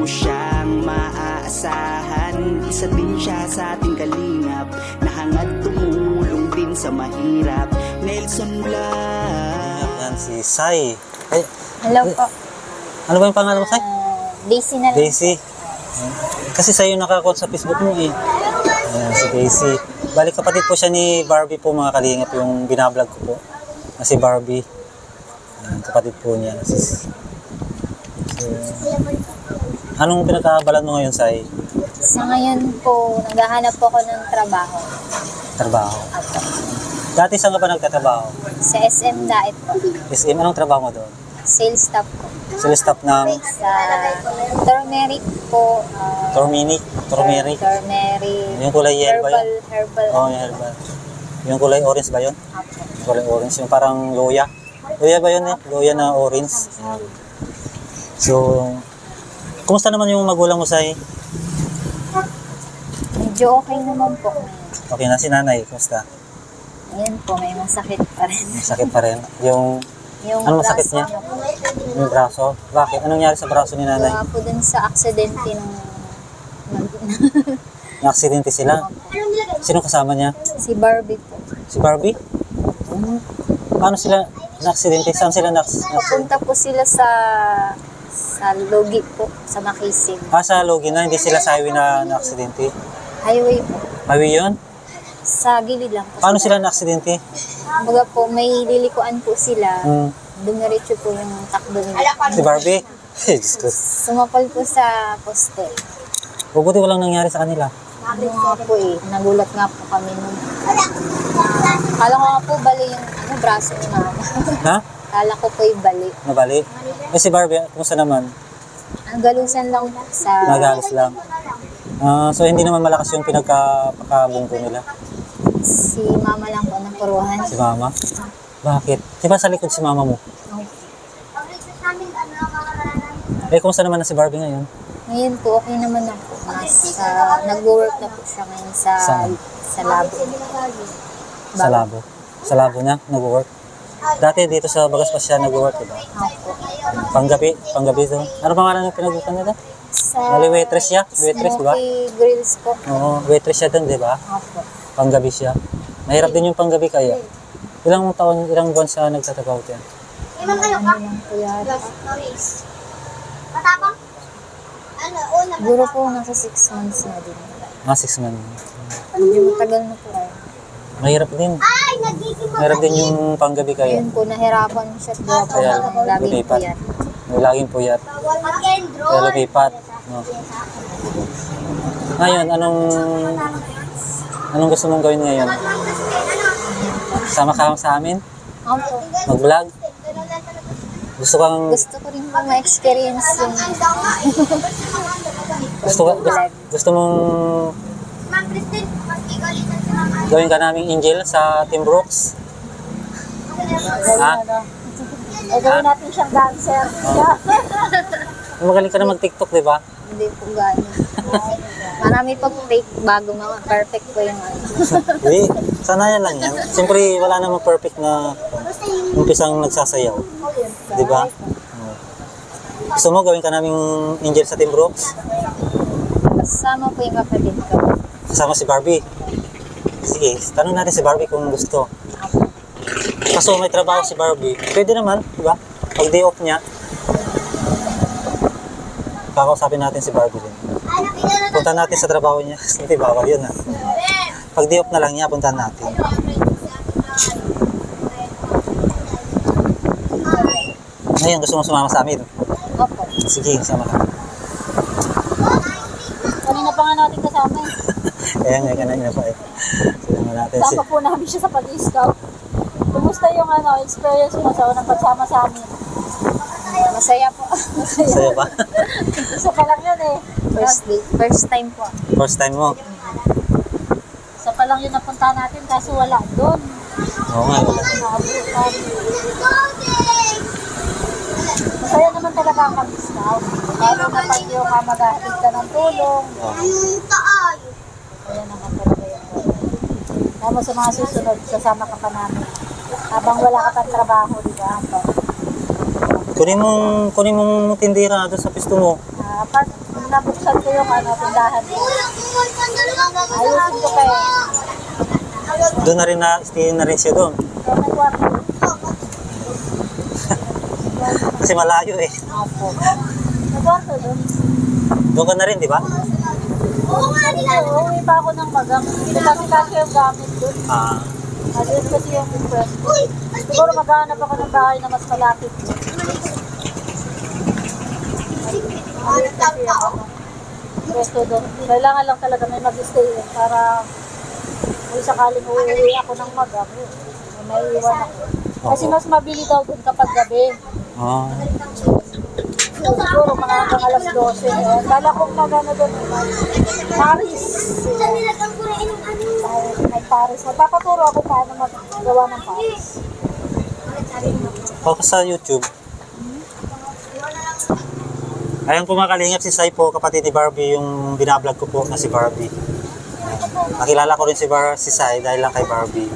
mo siyang maaasahan. Isa din siya sa ating kalingap na hangad tumulong din sa mahirap. Nelson Vlog. Yan si Sai. Ay, Hello po. ano ba yung pangalan mo, Sai? Daisy na lang. Daisy. Kasi sa'yo nakakot sa Facebook mo eh. Ayan, si Daisy. Balik kapatid po siya ni Barbie po mga kalingap, yung binablog ko po. Na si Barbie. Ayan, kapatid po niya. So, anong pinagkakabalan mo ngayon, Sai? Sa ngayon po, naghahanap po ako ng trabaho. Trabaho. Apo. Dati saan ka ba nagtatrabaho? Sa SM Daet po. SM, anong trabaho mo doon? Sales staff po. Sila staff ng Sa turmeric po. Turmeric. Turmeric. Yung kulay yellow ba yun? Herbal. Oo, yung herbal. Yung kulay orange ba yun? Apo. Yung kulay orange, yung parang loya. Loya ba yun eh? Loya na orange. So, kumusta naman yung magulang mo, Sai? Medyo okay naman po ngayon. Okay na si nanay, kumusta? Ngayon po, may masakit pa rin. Masakit pa rin. Yung ano masakit niya? na po. Yung braso. Bakit? Anong nangyari sa braso ni nanay? Gawa po dun sa aksidente ng Na-aksidente sila? Sino kasama niya? si Barbie po. Si Barbie? Paano sila na-aksidente? Saan sila na-aksidente? Papunta po sila sa Logi po, sa Makisig. Sa Logi na, hindi sila sa highway na na-aksidente. Highway po. Highway yun? Sa gilid lang po. Paano sila na-aksidente? Kumbaga po, may lilikuan po sila. Hmm. Dumiretso po yung takbo nila. Si Barbie? Diyos ko. Sumapal po sa poste. Buti walang nangyari sa kanila. Ano nga po eh, nagulat nga po kami nun. Kala ko nga po bali yung braso ni mama. Ha? Kala ko po yung bali. Nabali? Si Barbie, kumusta naman? Ang galusan lang po sa... Nagalis lang. So hindi naman malakas yung pinagkapakabungko nila. Si mama lang po napuruhan. Si mama? Bakit? Di ba sa likod si mama mo? Kumusta naman na si Barbie ngayon? Ngayon po, okay naman na po. Nag-work na po siya ngayon sa labo. Sa labo? Sa labo niya? Nag-work? Dati dito sa Bagas pa siya nag-work, diba? Opo. Panggabi doon. Ano pangalan ng pinag-workan nila? Sa Mali waitress siya? Waitress, diba? Smoky Grills po. Oo, waitress siya doon, diba? Opo. Panggabi siya. Mahirap din yung panggabi kaya. Ilang buwan siya nagtatrabaho dyan? Ano lang po yata. Siguro po nasa 6 months na din. 6 months. Medyo matagal na po rin. Mahirap din. Mahirap din yung panggabi kaya. Ayun po, nahirapan siya at gawa po Kaya, ng laging lumipat. puyat. May laging puyat. Kaya lumipat. No. Ngayon, anong gusto mong gawin ngayon? Sama ka sa amin? Opo. Mag-vlog? Gusto Gusto ko rin po ma-experience yung gusto mong gawin ka naming angel sa Team Brooks? Ha? gawin natin siyang dancer. Magaling ka na mag-TikTok, di ba? Hindi po gano'n. Marami pag take bago mga perfect po yung ano. Hindi, sanayan lang yan. Siyempre, wala namang perfect na umpisang nagsasayaw. Di ba? Gusto mo gawin ka naming angel sa Team Brooks? Kasama po yung kapatid ko. Kasama si Barbie. Sige, tanong natin si Barbie kung gusto. Kaso may trabaho si Barbie. Pwede naman, di ba? Pag day off niya, kakausapin natin si Barbie din. Punta natin sa trabaho niya. Hindi, bawal yun ha. Pag day off na lang niya, puntahan natin. Ngayon, gusto mo sumama sa amin? Opo. Sige, sama ka. Kanina pa nga natin kasama eh. Kaya nga, kanina pa eh. Sama natin si... Sama po namin siya sa pag-scout. Kumusta yung experience mo sa unang pagsama sa amin? Masaya po. Masaya ba? Isa pa lang yun eh. First time po. First time mo? Isa pa lang yun napunta natin kaso wala doon. Oo nga, wala. Masaya naman talaga ang pag-scout. Lalo na pag yung maghahatid ka ng tulong. Kaya naman talaga yun. Tapos sa mga susunod, kasama ka pa namin. Habang wala ka pang trabaho, di ba? Kunin mong tindira doon sa pisto mo. nabuksan ko yung tindahan ko. Ayusin ko kayo. Doon na rin stay na rin siya doon. So, may kwarto. Kasi malayo eh. Opo. May kwarto doon. Doon ka na rin, di ba? Uuwi pa ako ng magang. Hindi kasi yung gamit doon. Ayun kasi yung impress ko. Siguro maghanap ako ng bahay na mas malapit. Ayun kasi yung pwesto doon. Kailangan lang talaga may mag-stay para kung sakaling uuwi ako ng magang, may iwan ako. Kasi mas mabili daw doon kapag gabi. Siguro mga hanggang alas 12. Kala ko magano doon. Paris. May Paris. Magpapaturo ako paano magawa ng Paris. Ako sa YouTube. Ayun po mga kalingap, si Sai po, kapatid ni Barbie, yung binablog ko po na si Barbie. Nakilala ko rin si Sai dahil lang kay Barbie.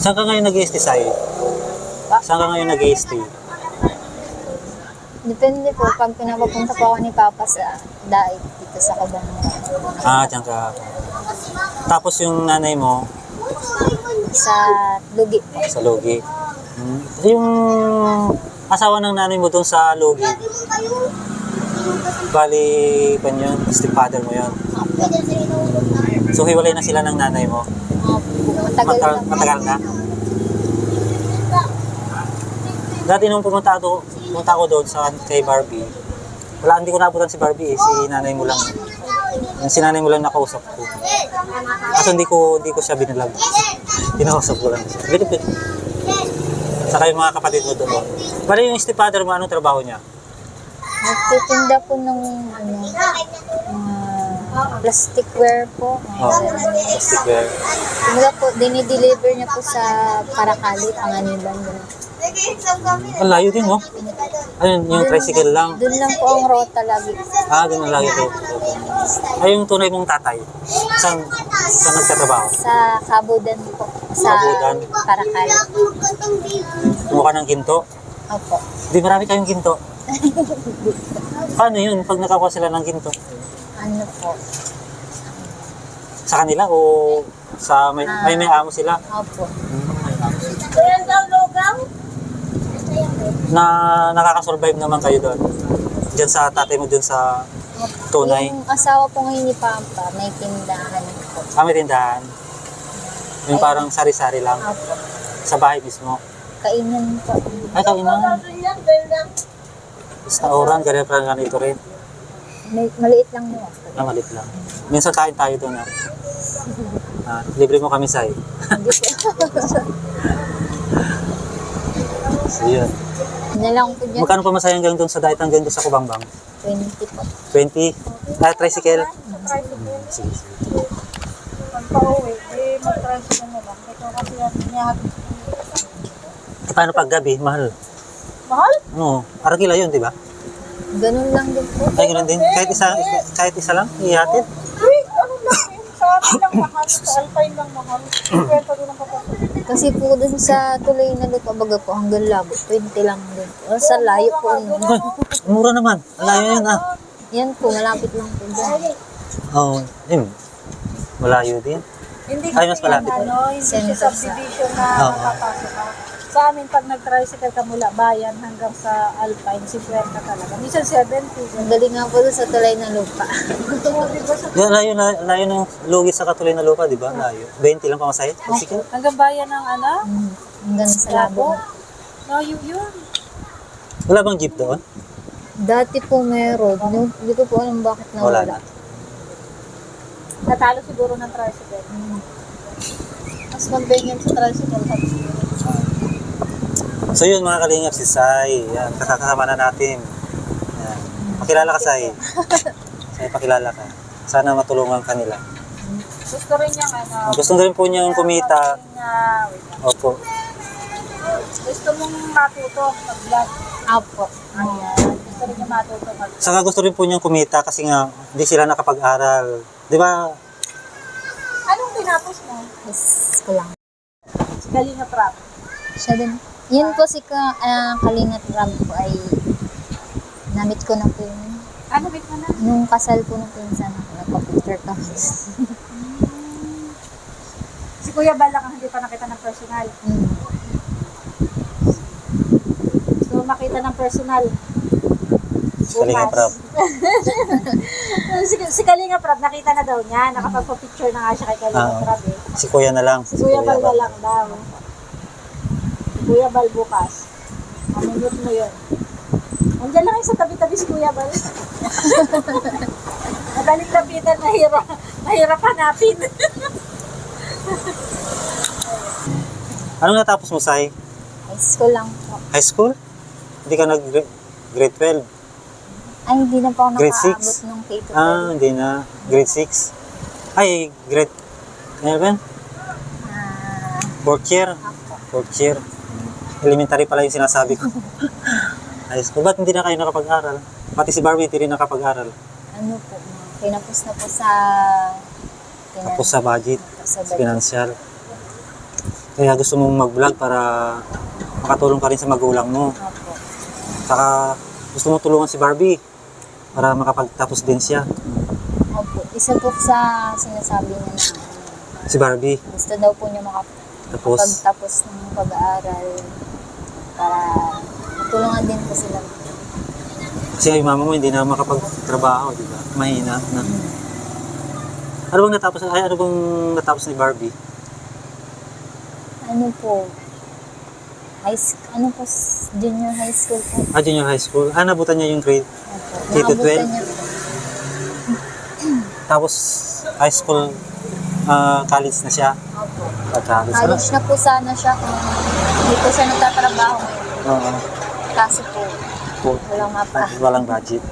Saan ka ngayon nag-i-stay, Sai? Saan ka ngayon nag-i-stay? Depende po pag pinapapunta po ako ni Papa sa daig dito sa Kabangura. Diyan ka. Tapos yung nanay mo, Sa Lugi po. sa Logi. Yung asawa ng nanay mo doon sa Logi, bali, pan yun, stepfather mo yun. So, hiwalay na sila ng nanay mo. Matagal na. Dati nung pumunta ako doon kay Barbie, hindi ko naabutan si Barbie eh, si nanay mo lang. Si nanay mo lang nakausap ko. Kaso hindi ko siya binalag. Kinausap ko lang siya. Bilip. Saka yung mga kapatid mo doon. Bali yung stepfather mo, anong trabaho niya? Nagtitinda po ng plasticware po. Plasticware. Kumbaga po, dinideliver niya po sa Paracali, Panganiban. Ang layo din, no? Ayun, yung tricycle lang. Doon lang po ang rota lagi. Doon ang layo ko. Ay, yung tunay mong tatay. Saan nagtatrabaho? Sa Kabudan po. Sa Kabudan? Paracali. Mukha ng ginto? Opo. Di marami kayong ginto. Paano yun pag nakakuha sila ng ginto? Ano po? Sa kanila o sa may amo sila? Opo. Na nakakasurvive naman kayo doon? Diyan sa tatay mo doon sa tunay? Yung asawa po ngayon ni Papa, may tindahan po. May tindahan? Yung parang sari-sari lang? Opo. Sa bahay mismo? Kainan po. Ay, kainan. Sa oran, ganito rin. Maliit lang mo. Maliit lang. Minsan kain tayo doon. Libre mo kami, Sai. Hindi po. So, yun. Na lang po dyan. Magkano pa masaya hanggang doon sa diet hanggang doon sa Kubangbang? 20 po. 20? Tricycle? Sige. Pag pauwi, mag-transfer na lang. Ito kasi niyahatid. Paano pag gabi? Mahal? Mahal? Oo. Aragila yun, di ba? Ganun lang din po. Ay, ganun din. Kahit isa lang, ihatid. Ano lang yun? Sa amin lang mahal. Sa Alpine lang mahal. Kwento din ang kapatid. Kasi po dun sa tuloy na lupa, baga po hanggang labo, 20 lang din po. Sa layo po. Ay, mura naman. Malayo yun, Yan po, malapit lang po dyan. Oo. Malayo din. Hindi Ay, mas malapit. hindi siya subdivision na makapasok ka. Sa amin, pag nag-tricycle ka mula bayan hanggang sa Alpine, 50 talaga. Minsan 70. Madali nga po dun sa tuloy na lupa. Yan, layo ng lugit sa katuloy na lupa, di ba? Layo. 20 lang pamasahe. Sige. Hanggang bayan ng Hanggang sa labo. Layo yun. Wala bang jeep doon? Dati po meron. Hindi ko po alam bakit Wala nawala. na. Natalo siguro ng tricycle. Mas convenient sa tricycle. So yun mga kalingap, si Sai. Yan, kasama na natin. Yan. Pakilala ka, Sai. Sai, pakilala ka. Sana matulungan ka nila. Gusto rin niyang Gusto rin po niyang kumita. Opo. Gusto mong matuto mag-vlog. Apo. Ayan. Gusto rin niya matuto mag-vlog. Saka gusto rin po niyang kumita kasi nga hindi sila nakapag-aral. Di ba? Anong tinapos mo? Yes, ko lang. Galing na prop. Siya din. Yun po si Kalingap Rab po ay namit ko na po yun. Ano, wait mo na? Nung kasal ko ng pinsan ako, nagpa-picture kami. Si Kuya Bal lang ang hindi pa nakita ng personal. So, makita ng personal. Kalingap Rab. si Kalingap Rab, nakita na daw niya. Nakapagpa-picture na nga siya kay Kalingap Rab eh. Si Kuya na lang. Si Kuya Bal na lang daw. Si Kuya Bal bukas. Maminute mo yun. Andiyan lang sa tabi-tabi si Kuya Bal. Madaling lapitan, mahirap hanapin. Anong natapos mo, Sai? High school lang po. High school? Hindi ka nag-grade 12? Ay, hindi na po ako Grade nakaabot six? nung K-12. Hindi na. Grade 6? Ay, grade 11? Ah, Fourth year? Fourth year. Elementary pala yung sinasabi ko. High school. Ba't hindi na kayo nakapag-aral? Pati si Barbie, hindi rin nakapag-aral. ano po, pinapos na po sa... Tapos sa budget, sa sa financial. Kaya gusto mong mag-vlog para makatulong ka rin sa magulang mo. Opo. Saka gusto mong tulungan si Barbie para makapagtapos din siya. Opo. Isa po sa sinasabi niya na Si Barbie. gusto daw po niya Tapos, makapagtapos ng pag-aaral para matulungan din po sila. kasi yung mama mo hindi na makapagtrabaho, di ba? Mahina na. Ano bang natapos ni Barbie? Ano po, junior high school po. Junior high school. Nabutan niya yung grade. Opo. K to 12? Naabutan niya po. Tapos high school, college na siya. Opo. College. College na po sana siya kung hindi po siya nagtatrabaho ngayon. Oo. Kaso po, walang mapa. Walang budget.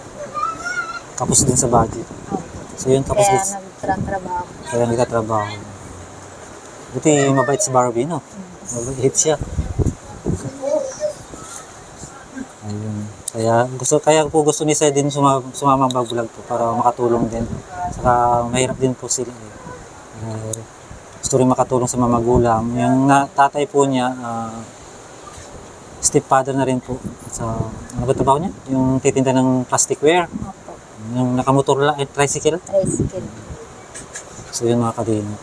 Tapos din sa budget. Opo. So yun, tapos Kaya din. nagtatrabaho. Kaya nagtatrabaho. Buti mabait si Barbie, no? Mabait siya. Ayun. Kaya po gusto ni Sai din sumamang mag-vlog po para makatulong din. Saka mahirap din po sila. Gusto rin makatulong sa mga magulang. Yung tatay po niya, stepfather na rin po. Ano ba trabaho niya? Yung titinda ng plasticware. Opo. Yung nakamotor lang, tricycle. Tricycle. So yun mga kadino.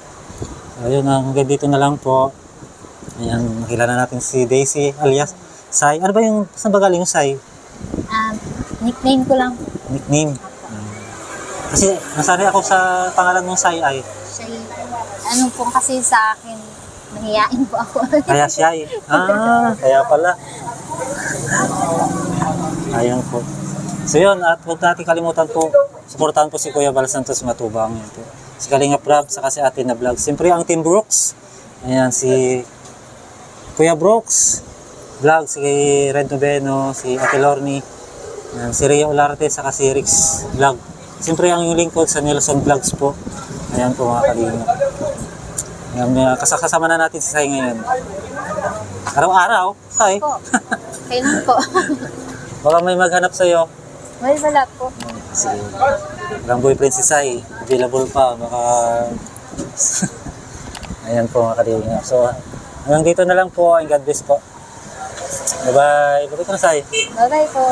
Ayun, hanggang dito na lang po. Ayan, nakilala natin si Daisy alias Sai. Ano ba saan ba galing yung Sai? Nickname ko lang po. Nickname. Kasi nasanay ako sa pangalan mong Sai ay. Siya, ano po kasi sa akin, mahihain po ako. Kaya siya eh. Kaya pala. Ayun po. So yun, at huwag natin kalimutan po, suportahan po si Kuya Bal Santos Matubang. Yun po. Si Kalingap Rab, saka si Ate na Vlog. Siyempre ang Team Brooks. Ayan, si Kuya Brooks Vlog, si Red Noveno, si Ate Lorny, ayan, si Rhea Olarte, saka si Rix Vlog. Siyempre ang yung lingkod sa Nelson Vlogs po. Ayan po mga Kalingap. Ayan, kasama na natin si Sai ngayon. Araw-araw, Sai. Po. Kailan po? Baka may maghanap sa'yo. Wala po. Sige. Walang boyfriend si Sai. Available pa. Baka... Ayan po mga Kalingap. So, hanggang dito na lang po. And God bless po. Bye-bye. Bye-bye ka na, Sai. Bye-bye po.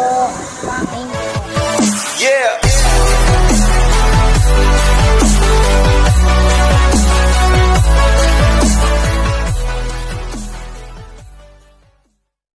Thank you. Yeah.